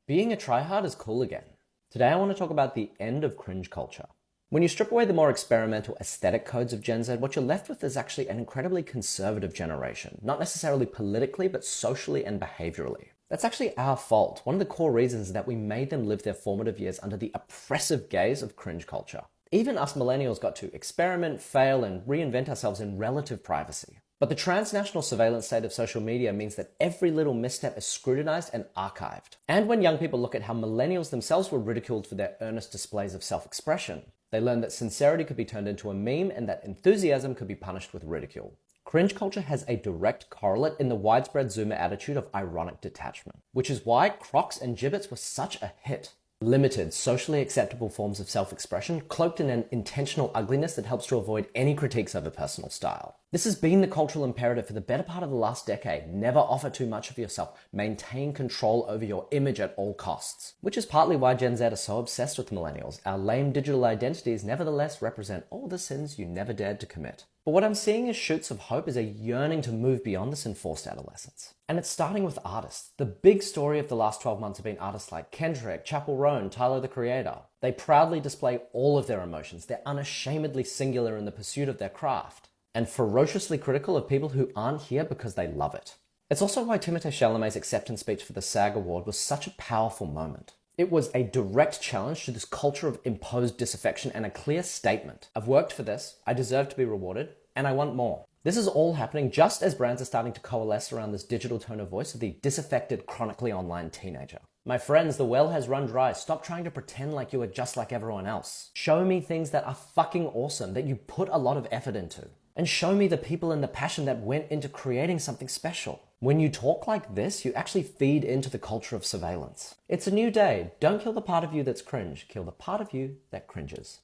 Being a tryhard is cool again. Today I want to talk about the end of cringe culture. When you strip away the more experimental aesthetic codes of Gen Z, what you're left with is actually an incredibly conservative generation. Not necessarily politically, but socially and behaviorally. That's actually our fault. One of the core reasons is that we made them live their formative years under the oppressive gaze of cringe culture. Even us millennials got to experiment, fail, and reinvent ourselves in relative privacy. But the transnational surveillance state of social media means that every little misstep is scrutinized and archived. And when young people look at how millennials themselves were ridiculed for their earnest displays of self-expression, they learn that sincerity could be turned into a meme and that enthusiasm could be punished with ridicule. Cringe culture has a direct correlate in the widespread Zoomer attitude of ironic detachment, which is why Crocs and Gibbets were such a hit. Limited, socially acceptable forms of self-expression cloaked in an intentional ugliness that helps to avoid any critiques over personal style. This has been the cultural imperative for the better part of the last decade. Never offer too much of yourself. Maintain control over your image at all costs. Which is partly why Gen Z are so obsessed with millennials. Our lame digital identities nevertheless represent all the sins you never dared to commit. But what I'm seeing as shoots of hope is a yearning to move beyond this enforced adolescence. And it's starting with artists. The big story of the last 12 months have been artists like Kendrick, Chappell Roan, Tyler the Creator. They proudly display all of their emotions. They're unashamedly singular in the pursuit of their craft, and ferociously critical of people who aren't here because they love it. It's also why Timothée Chalamet's acceptance speech for the SAG Award was such a powerful moment. It was a direct challenge to this culture of imposed disaffection and a clear statement. I've worked for this, I deserve to be rewarded, and I want more. This is all happening just as brands are starting to coalesce around this digital tone of voice of the disaffected, chronically online teenager. My friends, the well has run dry. Stop trying to pretend like you are just like everyone else. Show me things that are fucking awesome, that you put a lot of effort into. And show me the people and the passion that went into creating something special. When you talk like this, you actually feed into the culture of surveillance. It's a new day. Don't kill the part of you that's cringe. Kill the part of you that cringes.